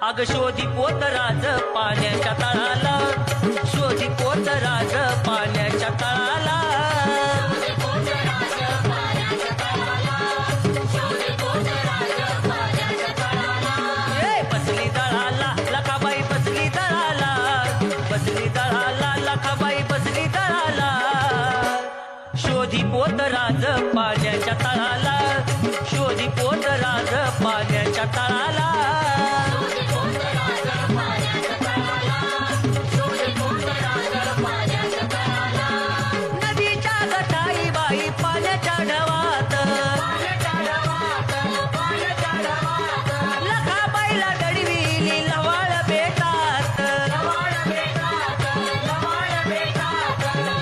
अग शोधी पोतराज पाण्याच्या तळाला, शोधी पोतराज पाण्याच्या तळाला. बसली दळाला लखाबाई बसली दळाला, बसली दळाला लखाबाई बसली दळाला. शोधी पोतराज पाण्याच्या तळाला, शोधी पोतराज पाण्याच्या तळाला. नदीच्या गटाई बाई पाण्याच्या ढवात, लखाबाईला दडविली लवाळ बेटात.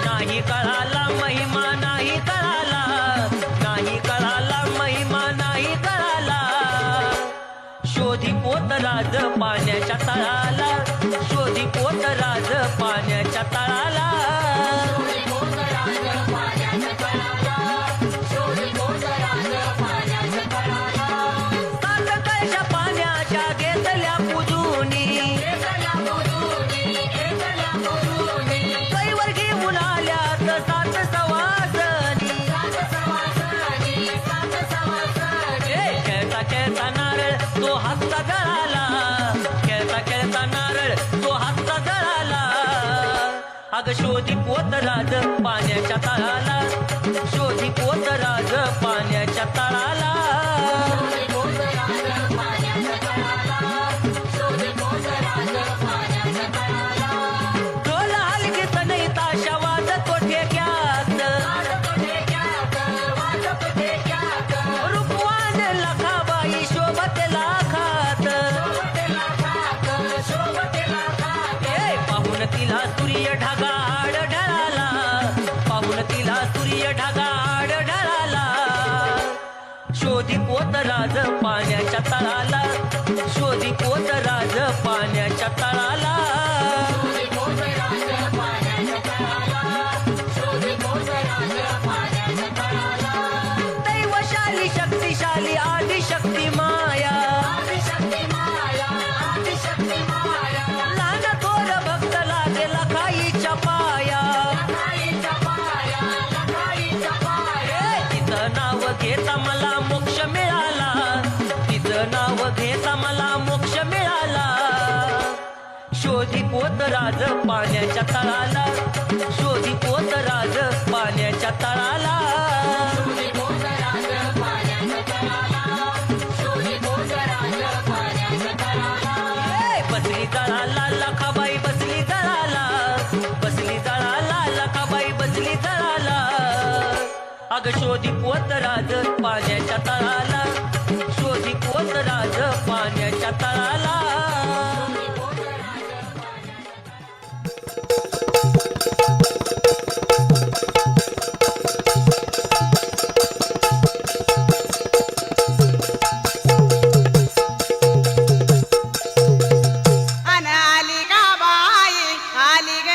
नाही कळाला महिमा नाही कळाला, नाही कळाला महिमा नाही कळाला. शोधी पोतराज पाण्याच्या तळाला, शोधी पोतराज पाण्याच्या तळाला. सात कळशा पाण्याच्या घेतल्या पुजूनी, कैवर घेऊन आल्यात सात सवासनी. खेळता खेळता नारळ तो हातचा जळाला, खेळता खेळता नारळ तो हातचा जळाला. अग शोधी पोतराज पाण्याच्या तळाला, शोधी पोतराज पाण्याच्या तळाला. ढोल हलगीत नाही ताशा वाजतो ठेक्यात, रूपवान लखाबाई शोभते लाखात. पाहून तिला सूर्य ढगाड ढळाला, पाहून तिला सूर्य ढगाड ढळाला. शोधी पोतराज पाण्याच्या तळाला, शोधी पोतराज पाण्याच्या तळाला. दैवशाली शक्तिशाली आदिशक्ती माया, लहान थोर भक्त लागे लखाईच्या पाया. तिचं नाव घेता मला मोक्ष मिळाला, तिचं नाव घेता मला मोक्ष मिळाला. शोधी पोतराज पाण्याच्या तळाला, शोधी पोतराज पाण्याच्या तळाला. बसली जळाला लखाबाई बसली जळाला, बसली जळाला लखाबाई बसली जळाला. अग शोधी पोतराज पाण्याच्या तळाला, शोधी पोतराज पाण्याच्या तळाला. आली ग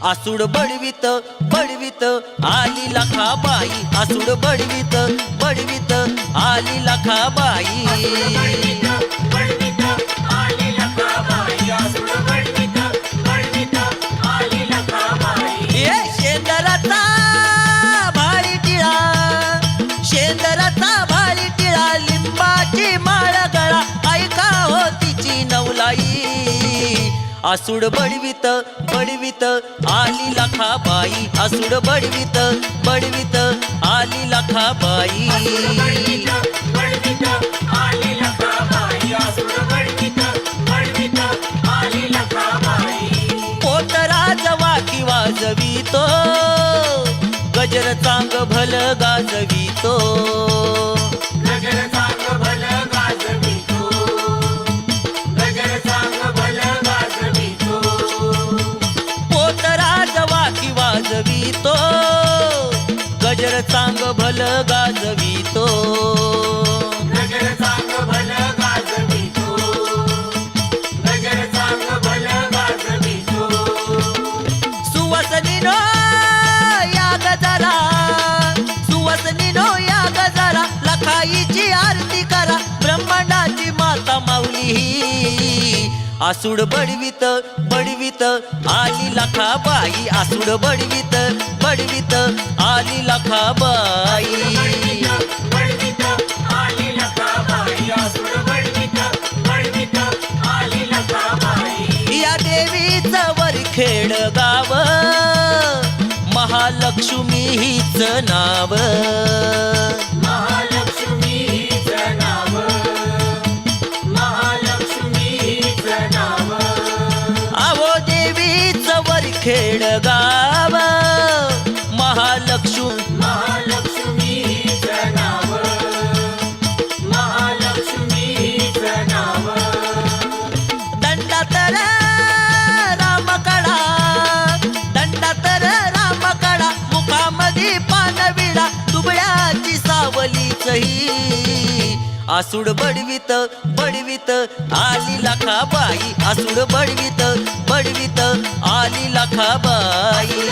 आसूड बडवीत बडवीत आली लखाबाई आसूड बडवीत बडवीत आली लखाबाई ए शेंदराचा भाळी टिळा शेंदराचा भाळी टिळा लिंबाची माळ गळा ऐका हो तिची नवलाई आसूड बडवीत बडवीत आली लखाबाई आसूड बडवीत बडवीत आली लखाबाई पोतराज वाकी वाजवितो गजर चांग भल गाजवितो पोतराज वाकी वाजवितो गजर चांग भल गाजवितो सुवासनीनो या गजरा सुवासनीनो या गजरा लखाईची आरती करा ब्रह्मांडाची माता माऊली आसूड बडवीत बडवीत आली लखाबाई आसूड बडवीत बडवीत आली लखाबाई या देवीचं वरखेड गाव महालक्ष्मी हीच नाव आवो देवीचं वरखेड गाव महालक्ष्मी दंडातर रामकडा दंडातर रामकडा मुखामध्ये पानविडा दुबळ्याची सावलीचही आसूड बडवीत बडवीत आली लखाबाई आसूड बडवीत बडवीत आली लखाबाई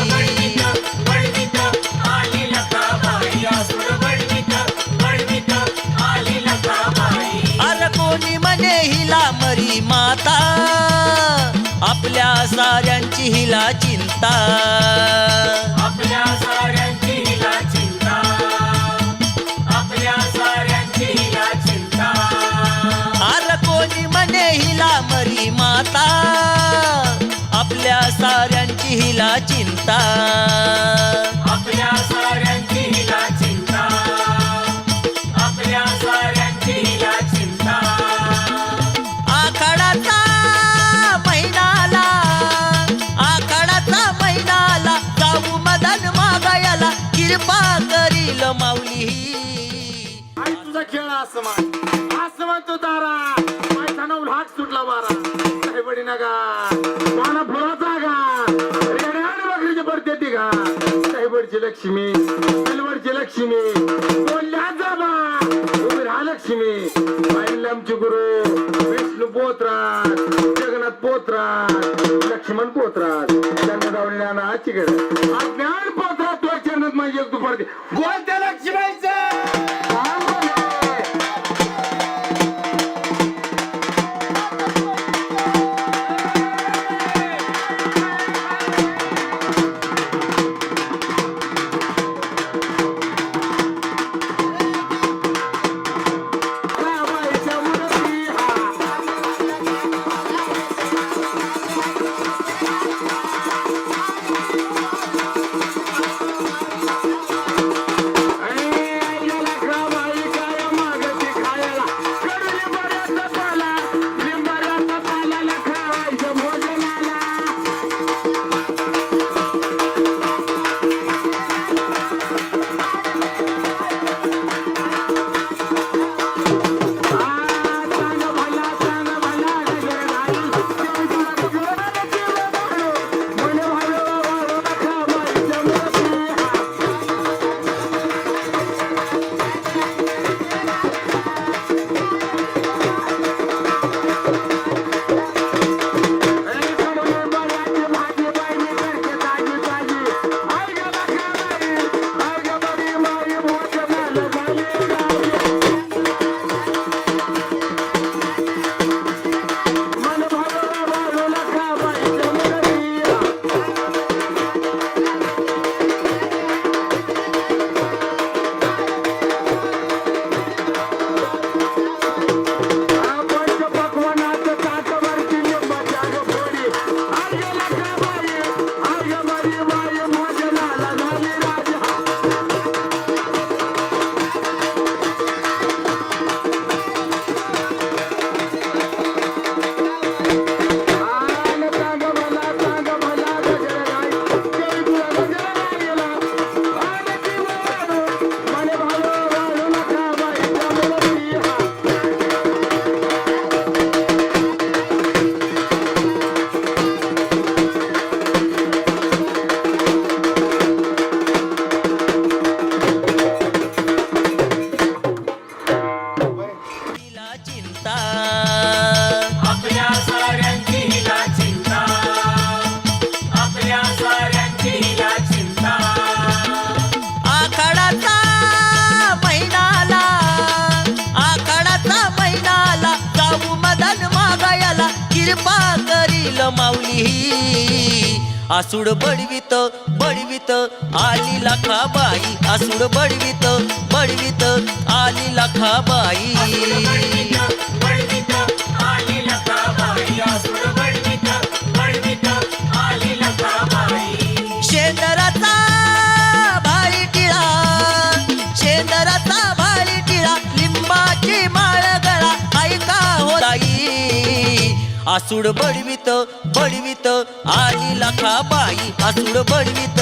अर कोणी म्हणे हिला मरी माता आपल्या साऱ्यांची हिला चिंता अर कोणी म्हणे हिला मरी माता आपल्या साऱ्यांची हिला चिंता आखाडाचा महिनाला आखाडाचा महिनाला जाऊ मदन मागायला कृपा करील माऊली तुझा खेळ असं म्हणतो तारा पैसा नऊ हात सुटला बारा काही बडी नका पाना फुलाचा का रेड्याने बकरीची पडते ती का काही बडची लक्ष्मी सिल्वरची लक्ष्मी बोलल्या जाबा उभी राहा लक्ष्मी पाहिलं आमचे गुरु विष्णू पोत्रात जगन्नाथ पोत्रात लक्ष्मण पोत्रात त्यांना जाऊन आजची गड आज ज्ञान पोत्रात तो चरणात माझी एक दुपारची बोलत्या लक्ष्मीचं आसूड बडवीत बडवीत आली लाखाबाई आसूड बडवीत बडवीत आली लाखाबाई शेंदराचा भारी टिळा शेंदराचा भारी टिळा लिंबाची माळ गळा ऐका हो ताई आसूड बडवीत बडवीत आली लाखाबाई आसूड बडवीत